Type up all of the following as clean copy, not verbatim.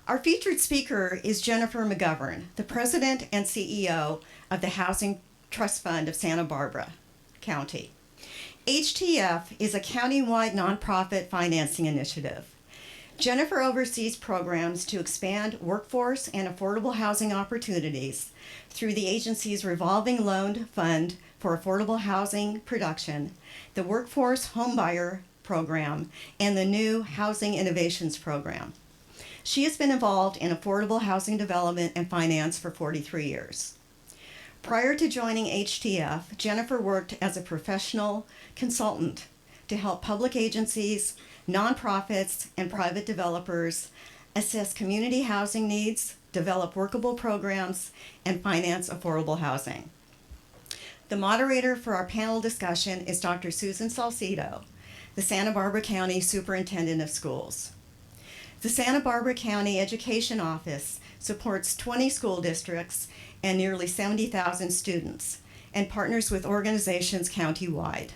Our featured speaker is Jennifer McGovern, the President and CEO of the Housing Trust Fund of Santa Barbara County. HTF is a county-wide nonprofit financing initiative. Jennifer oversees programs to expand workforce and affordable housing opportunities through the agency's revolving loan fund for affordable housing production, the Workforce Homebuyer Program, and the new Housing Innovations Program. She has been involved in affordable housing development and finance for 43 years. Prior to joining HTF, Jennifer worked as a professional consultant to help public agencies, nonprofits, and private developers assess community housing needs, develop workable programs, and finance affordable housing. The moderator for our panel discussion is Dr. Susan Salcido, the Santa Barbara County Superintendent of Schools. The Santa Barbara County Education Office supports 20 school districts and nearly 70,000 students and partners with organizations countywide.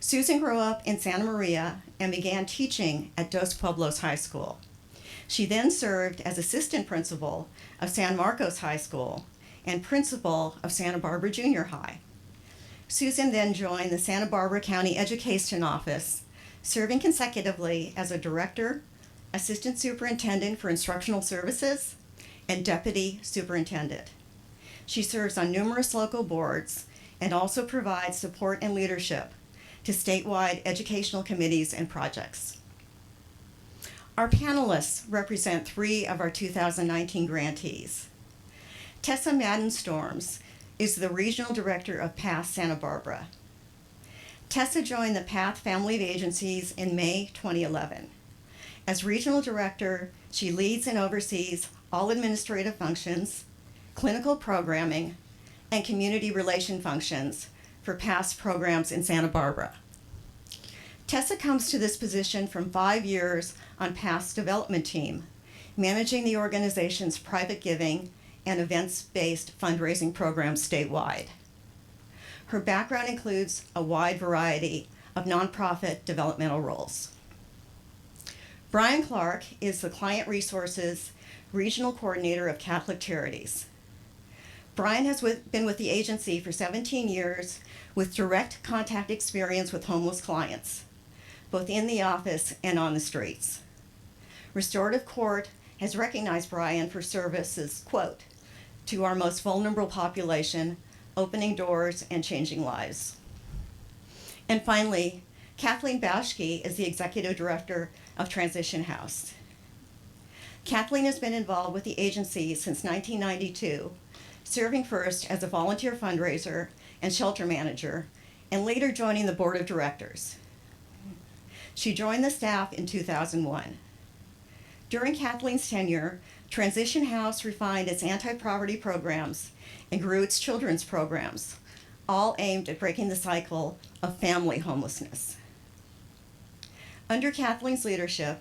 Susan grew up in Santa Maria and began teaching at Dos Pueblos High School. She then served as assistant principal of San Marcos High School and principal of Santa Barbara Junior High. Susan then joined the Santa Barbara County Education Office, serving consecutively as a director, assistant superintendent for instructional services, and deputy superintendent. She serves on numerous local boards and also provides support and leadership to statewide educational committees and projects. Our panelists represent 3 of our 2019 grantees. Tessa Madden-Storms is the Regional Director of PATH Santa Barbara. Tessa joined the PATH family of agencies in May 2011. As Regional Director, she leads and oversees all administrative functions, clinical programming, and community relation functions for PATH's programs in Santa Barbara. Tessa comes to this position from 5 years on PATH's development team, managing the organization's private giving and events-based fundraising programs statewide. Her background includes a wide variety of nonprofit developmental roles. Brian Clark is the Client Resources Regional Coordinator of Catholic Charities. Brian has been with the agency for 17 years with direct contact experience with homeless clients, both in the office and on the streets. Restorative Court has recognized Brian for services, quote, to our most vulnerable population, opening doors and changing lives. And finally, Kathleen Bauschke is the Executive Director of Transition House. Kathleen has been involved with the agency since 1992, serving first as a volunteer fundraiser and shelter manager, and later joining the board of directors. She joined the staff in 2001. During Kathleen's tenure, Transition House refined its anti-poverty programs and grew its children's programs, all aimed at breaking the cycle of family homelessness. Under Kathleen's leadership,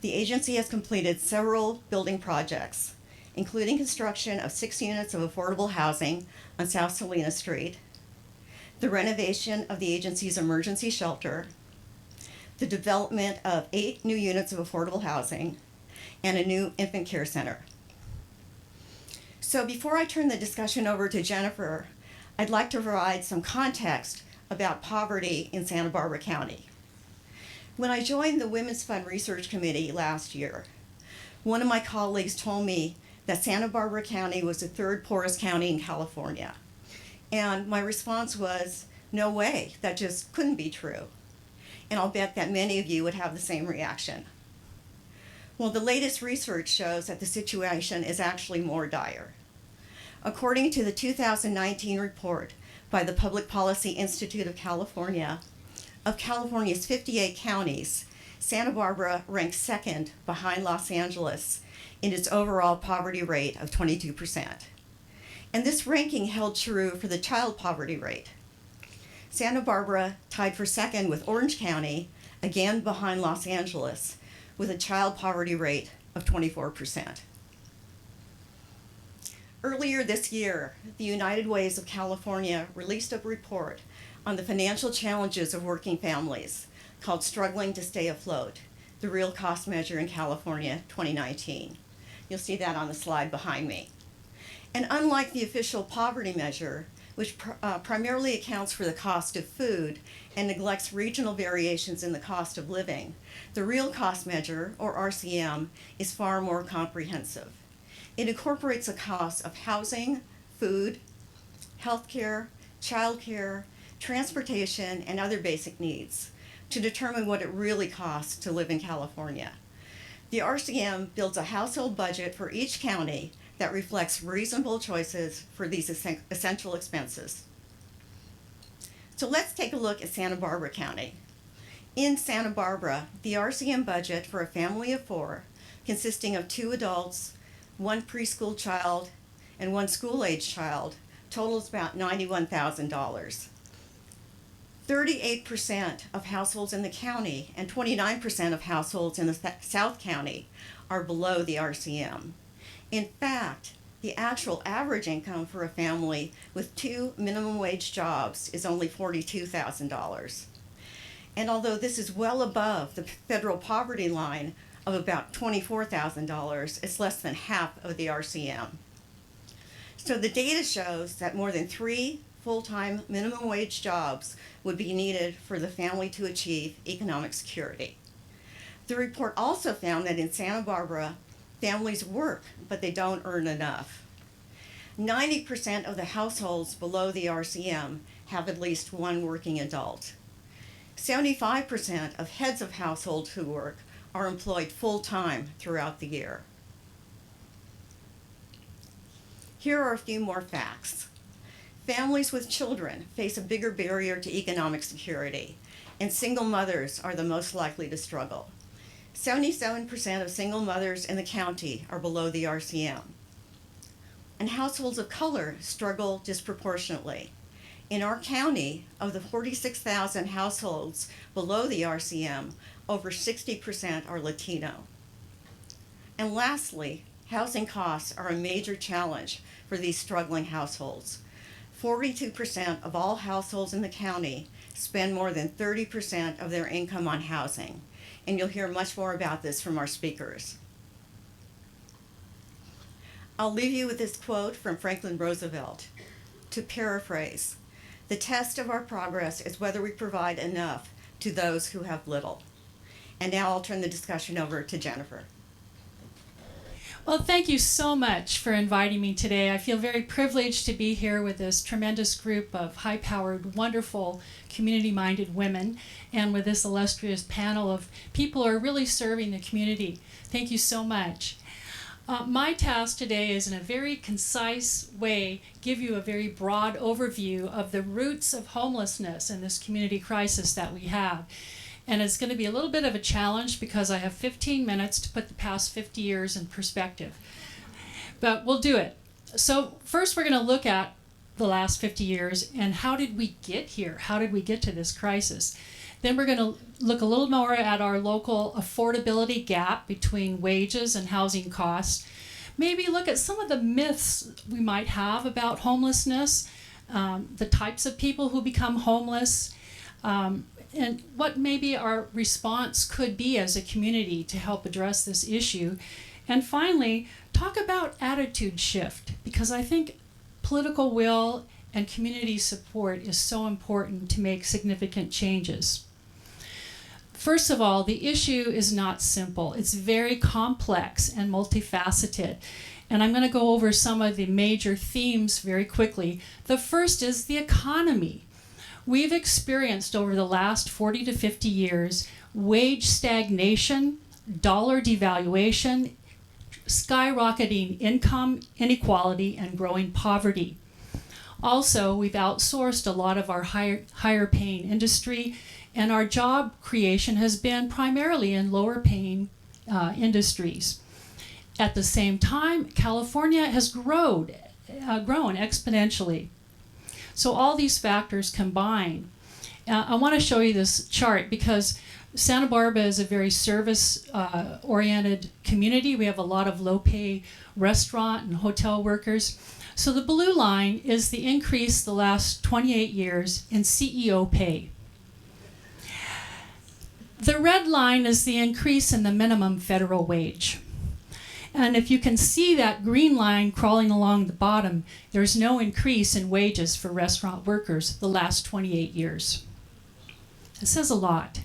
the agency has completed several building projects, including construction of 6 units of affordable housing on South Salina Street, the renovation of the agency's emergency shelter, the development of 8 new units of affordable housing, and a new infant care center. So before I turn the discussion over to Jennifer, I'd like to provide some context about poverty in Santa Barbara County. When I joined the Women's Fund Research Committee last year, one of my colleagues told me that Santa Barbara County was the 3rd poorest county in California. And my response was, no way, that just couldn't be true. And I'll bet that many of you would have the same reaction. Well, the latest research shows that the situation is actually more dire. According to the 2019 report by the Public Policy Institute of California, of California's 58 counties, Santa Barbara ranks 2nd behind Los Angeles in its overall poverty rate of 22%. And this ranking held true for the child poverty rate. Santa Barbara tied for 2nd with Orange County, again behind Los Angeles, with a child poverty rate of 24%. Earlier this year, the United Ways of California released a report on the financial challenges of working families called Struggling to Stay Afloat, the Real Cost Measure in California 2019. You'll see that on the slide behind me. And unlike the official poverty measure, which primarily accounts for the cost of food and neglects regional variations in the cost of living, the real cost measure, or RCM, is far more comprehensive. It incorporates the costs of housing, food, healthcare, childcare, transportation, and other basic needs to determine what it really costs to live in California. The RCM builds a household budget for each county that reflects reasonable choices for these essential expenses. So let's take a look at Santa Barbara County. In Santa Barbara, the RCM budget for a family of 4, consisting of 2 adults, 1 preschool child, and 1 school-age child, totals about $91,000. 38% of households in the county and 29% of households in the South County are below the RCM. In fact, the actual average income for a family with 2 minimum wage jobs is only $42,000. And although this is well above the federal poverty line of about $24,000, it's less than half of the RCM. So the data shows that more than 3 full-time minimum wage jobs would be needed for the family to achieve economic security. The report also found that in Santa Barbara, families work, but they don't earn enough. 90% of the households below the RCM have at least 1 working adult. 75% of heads of households who work are employed full-time throughout the year. Here are a few more facts. Families with children face a bigger barrier to economic security, and single mothers are the most likely to struggle. 77% of single mothers in the county are below the RCM. And households of color struggle disproportionately. In our county, of the 46,000 households below the RCM, over 60% are Latino. And lastly, housing costs are a major challenge for these struggling households. 42% of all households in the county spend more than 30% of their income on housing. And you'll hear much more about this from our speakers. I'll leave you with this quote from Franklin Roosevelt. To paraphrase, the test of our progress is whether we provide enough to those who have little. And now I'll turn the discussion over to Jennifer. Well, thank you so much for inviting me today. I feel very privileged to be here with this tremendous group of high-powered, wonderful, community-minded women, and with this illustrious panel of people who are really serving the community. Thank you so much. My task today is, in a very concise way, give you a very broad overview of the roots of homelessness and this community crisis that we have. And it's going to be a little bit of a challenge because I have 15 minutes to put the past 50 years in perspective. But we'll do it. So first we're going to look at the last 50 years and how did we get here? How did we get to this crisis? Then we're going to look a little more at our local affordability gap between wages and housing costs. Maybe look at some of the myths we might have about homelessness, the types of people who become homeless, and what maybe our response could be as a community to help address this issue. And finally, talk about attitude shift, because I think political will and community support is so important to make significant changes. First of all, the issue is not simple. It's very complex and multifaceted. And I'm going to go over some of the major themes very quickly. The first is the economy. We've experienced over the last 40 to 50 years wage stagnation, dollar devaluation, skyrocketing income inequality, and growing poverty. Also, we've outsourced a lot of our higher paying industry, and our job creation has been primarily in lower paying industries. At the same time, California has grown exponentially. So all these factors combine. I want to show you this chart because Santa Barbara is a very service-oriented community. We have a lot of low-pay restaurant and hotel workers. So the blue line is the increase the last 28 years in CEO pay. The red line is the increase in the minimum federal wage. And if you can see that green line crawling along the bottom, there's no increase in wages for restaurant workers the last 28 years. It says a lot.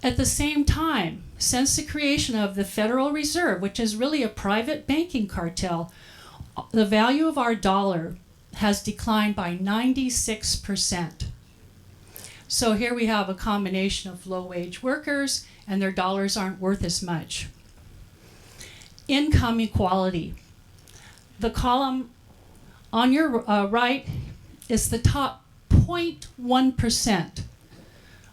At the same time, since the creation of the Federal Reserve, which is really a private banking cartel, the value of our dollar has declined by 96%. So here we have a combination of low-wage workers, and their dollars aren't worth as much. Income equality. The column on your right is the top 0.1%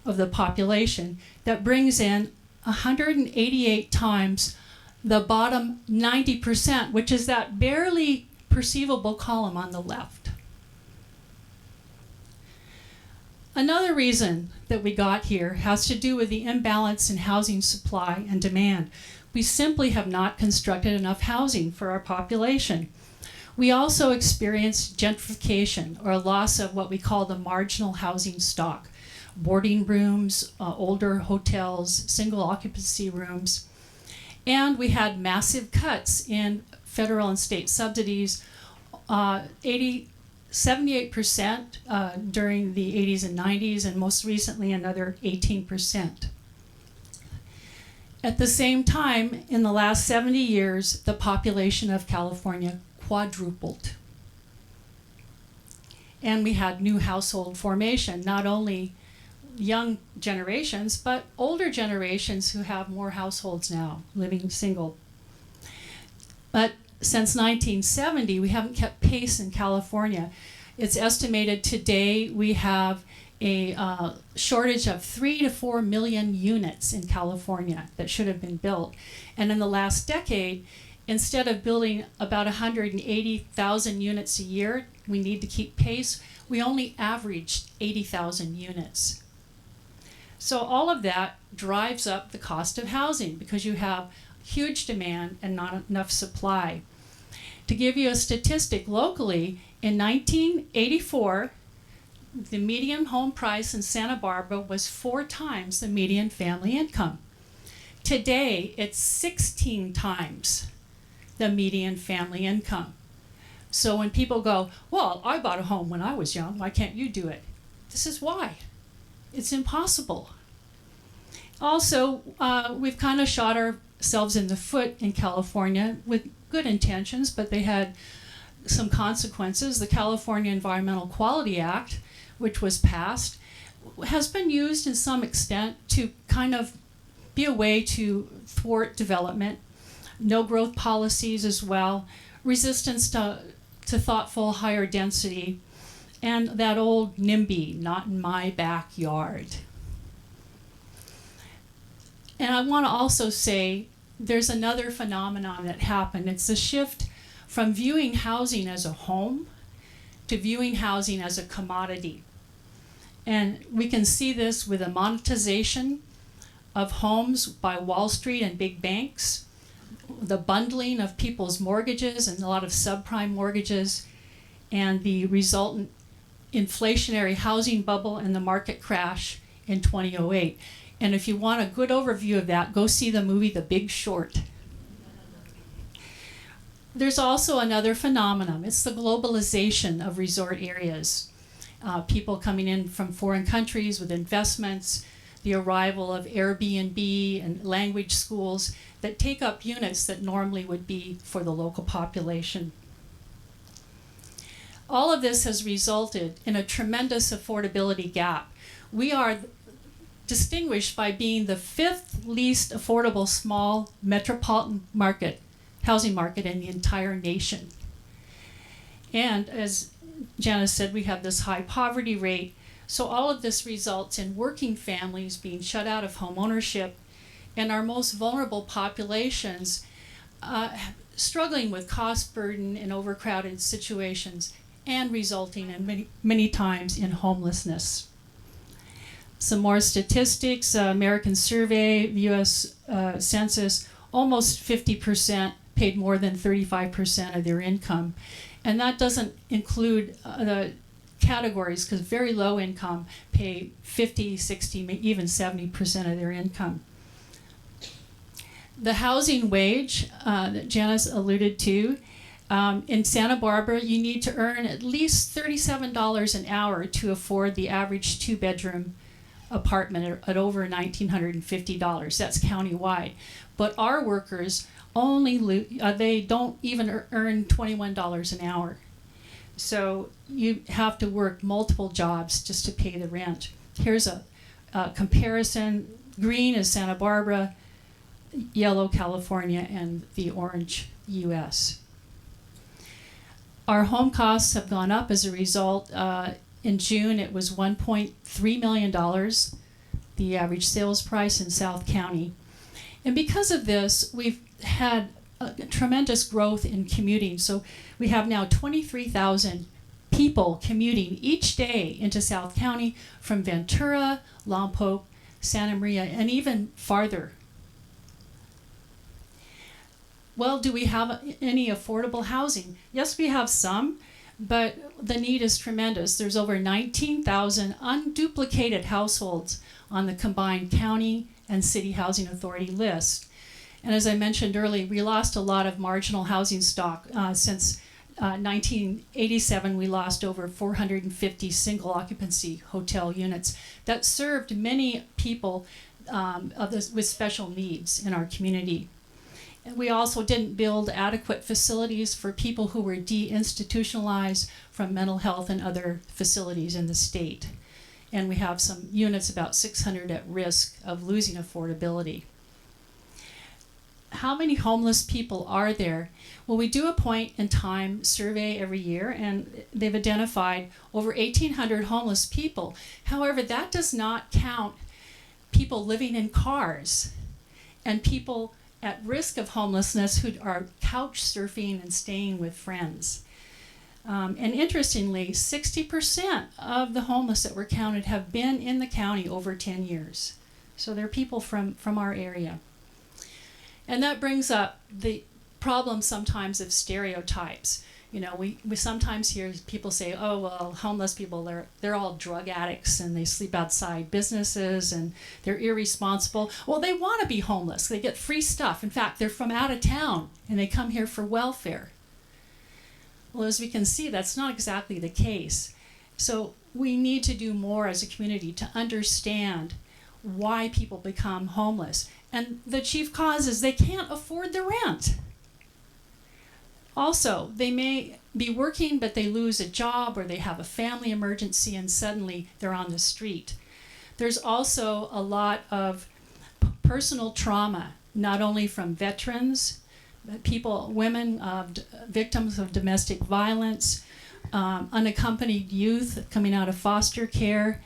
of the population that brings in 188 times the bottom 90%, which is that barely perceivable column on the left. Another reason that we got here has to do with the imbalance in housing supply and demand. We simply have not constructed enough housing for our population. We also experience gentrification, or a loss of what we call the marginal housing stock. Boarding rooms, older hotels, single occupancy rooms. And we had massive cuts in federal and state subsidies, 78% during the 80s and 90s, and most recently another 18%. At the same time, in the last 70 years, the population of California quadrupled. And we had new household formation, not only young generations, but older generations who have more households now, living single. But since 1970, we haven't kept pace in California. It's estimated today we have a shortage of 3 to 4 million units in California that should have been built. And in the last decade, instead of building about 180,000 units a year, we need to keep pace, we only averaged 80,000 units. So all of that drives up the cost of housing because you have huge demand and not enough supply. To give you a statistic locally, in 1984, the median home price in Santa Barbara was 4 times the median family income. Today, it's 16 times the median family income. So when people go, well, I bought a home when I was young, why can't you do it? This is why. It's impossible. Also, we've kind of shot ourselves in the foot in California with good intentions, but they had some consequences. The California Environmental Quality Act, which was passed, has been used in some extent to kind of be a way to thwart development. No growth policies as well, resistance to thoughtful higher density, and that old NIMBY, not in my backyard. And I want to also say there's another phenomenon that happened. It's a shift from viewing housing as a home to viewing housing as a commodity. And we can see this with the monetization of homes by Wall Street and big banks, the bundling of people's mortgages and a lot of subprime mortgages, and the resultant inflationary housing bubble and the market crash in 2008. And if you want a good overview of that, go see the movie The Big Short. There's also another phenomenon. It's the globalization of resort areas. People coming in from foreign countries with investments, the arrival of Airbnb and language schools that take up units that normally would be for the local population. All of this has resulted in a tremendous affordability gap. We are distinguished by being the 5th least affordable small metropolitan housing market in the entire nation. And as Janice said, we have this high poverty rate. So all of this results in working families being shut out of home ownership, and our most vulnerable populations struggling with cost burden in overcrowded situations, and resulting in many times in homelessness. Some more statistics, American survey, U.S. Census, almost 50% paid more than 35% of their income. And that doesn't include the categories, because very low income pay 50, 60, even 70% of their income. The housing wage that Janice alluded to, in Santa Barbara, you need to earn at least $37 an hour to afford the average 2-bedroom apartment at over $1,950. That's countywide. But our workers they don't even earn $21 an hour. So you have to work multiple jobs just to pay the rent. Here's a comparison. Green is Santa Barbara, yellow California, and the orange US. Our home costs have gone up as a result. In June, it was $1.3 million, the average sales price in South County. And because of this, we've had tremendous growth in commuting. So we have now 23,000 people commuting each day into South County from Ventura, Lompoc, Santa Maria, and even farther. Well, do we have any affordable housing? Yes, we have some, but the need is tremendous. There's over 19,000 unduplicated households on the combined county and city housing authority list. And as I mentioned earlier, we lost a lot of marginal housing stock. Since 1987, we lost over 450 single occupancy hotel units that served many people with special needs in our community. And we also didn't build adequate facilities for people who were deinstitutionalized from mental health and other facilities in the state. And we have some units, about 600, at risk of losing affordability. How many homeless people are there? Well, we do a point in time survey every year, and they've identified over 1,800 homeless people. However, that does not count people living in cars and people at risk of homelessness who are couch surfing and staying with friends. And interestingly, 60% of the homeless that were counted have been in the county over 10 years. So they're people from our area. And that brings up the problem sometimes of stereotypes. You know, we sometimes hear people say, oh, well, homeless people, they're all drug addicts and they sleep outside businesses and they're irresponsible. Well, they want to be homeless. They get free stuff. In fact, they're from out of town and they come here for welfare. Well, as we can see, that's not exactly the case. So we need to do more as a community to understand why people become homeless. And the chief cause is they can't afford the rent. Also, they may be working, but they lose a job or they have a family emergency and suddenly they're on the street. There's also a lot of personal trauma, not only from veterans, but women, victims of domestic violence, unaccompanied youth coming out of foster care,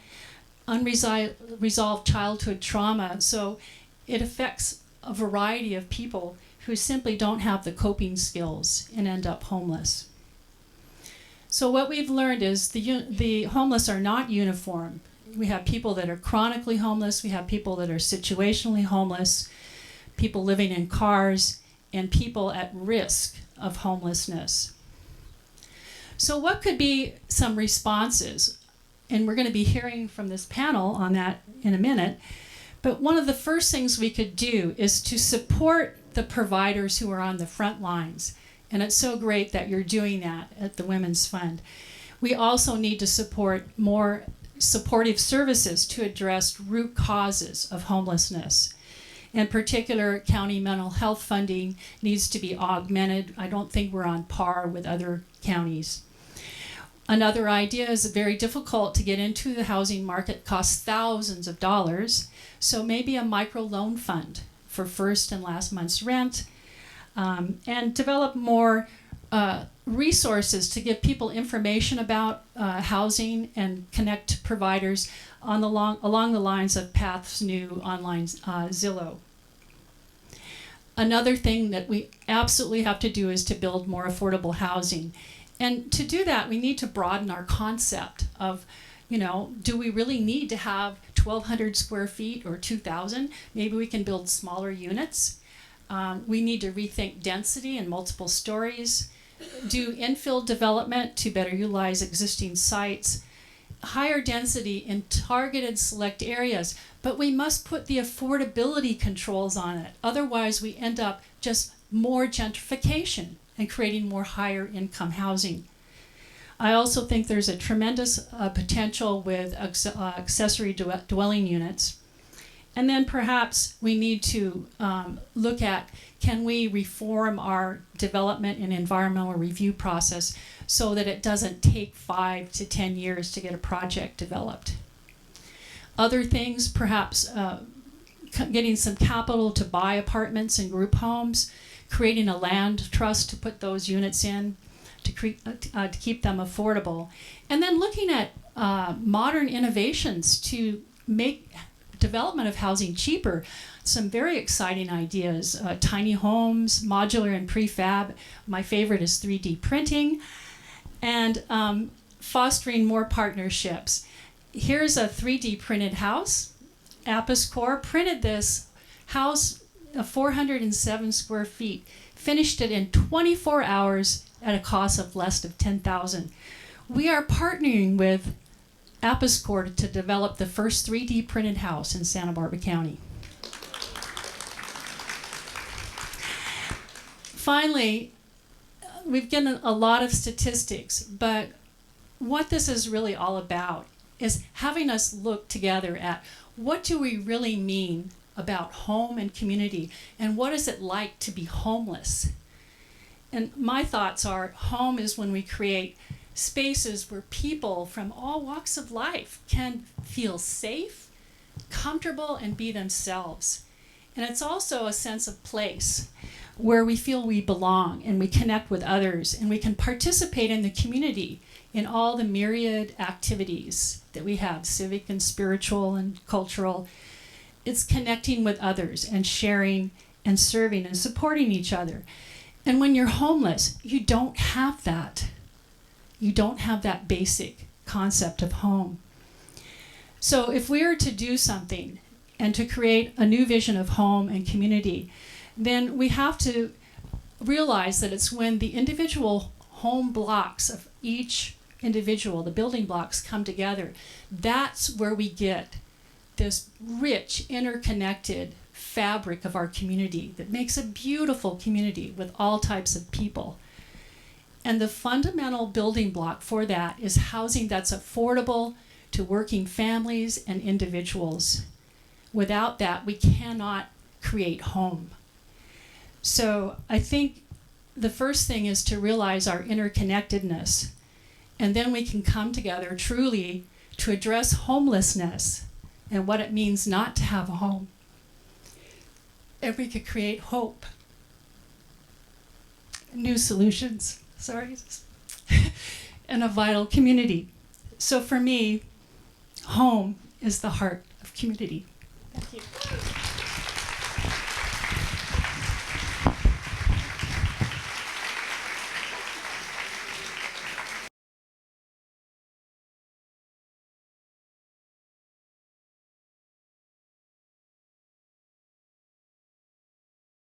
unresolved childhood trauma. So it affects a variety of people who simply don't have the coping skills and end up homeless. So what we've learned is the homeless are not uniform. We have people that are chronically homeless, we have people that are situationally homeless, people living in cars, and people at risk of homelessness. So what could be some responses? And we're going to be hearing from this panel on that in a minute. But one of the first things we could do is to support the providers who are on the front lines. And it's so great that you're doing that at the Women's Fund. We also need to support more supportive services to address root causes of homelessness. In particular, county mental health funding needs to be augmented. I don't think we're on par with other counties. Another idea is very difficult to get into the housing market, costs thousands of dollars. So maybe a microloan fund for first and last month's rent, and develop more resources to give people information about housing and connect providers along the lines of Path's new online Zillow. Another thing that we absolutely have to do is to build more affordable housing. And to do that, we need to broaden our concept of, do we really need to have 1,200 square feet or 2,000? Maybe we can build smaller units. We need to rethink density and multiple stories, do infill development to better utilize existing sites, higher density in targeted select areas, but we must put the affordability controls on it. Otherwise, we end up just more gentrification and creating more higher income housing. I also think there's a tremendous potential with accessory dwelling units. And then perhaps we need to look at, can we reform our development and environmental review process so that it doesn't take 5 to 10 years to get a project developed. Other things, perhaps getting some capital to buy apartments and group homes, creating a land trust to put those units in to keep them affordable, and then looking at modern innovations to make development of housing cheaper. Some very exciting ideas, tiny homes, modular and prefab. My favorite is 3D printing, and fostering more partnerships. Here's a 3D printed house. Apis Core printed this house, 407 square feet, finished it in 24 hours at a cost of less than $10,000. We are partnering with Apis Core to develop the first 3D printed house in Santa Barbara County. Finally, we've given a lot of statistics, but what this is really all about is having us look together at what do we really mean about home and community, and what is it like to be homeless? And my thoughts are, home is when we create spaces where people from all walks of life can feel safe, comfortable, and be themselves. And it's also a sense of place where we feel we belong and we connect with others and we can participate in the community in all the myriad activities that we have, civic and spiritual and cultural. It's connecting with others and sharing and serving and supporting each other. And when you're homeless, you don't have that. You don't have that basic concept of home. So if we are to do something and to create a new vision of home and community, then we have to realize that it's when the individual home blocks of each individual, the building blocks, come together, that's where we get this rich, interconnected fabric of our community that makes a beautiful community with all types of people. And the fundamental building block for that is housing that's affordable to working families and individuals. Without that, we cannot create home. So I think the first thing is to realize our interconnectedness, and then we can come together truly to address homelessness and what it means not to have a home. And we could create hope, new solutions, and a vital community. So for me, home is the heart of community. Thank you.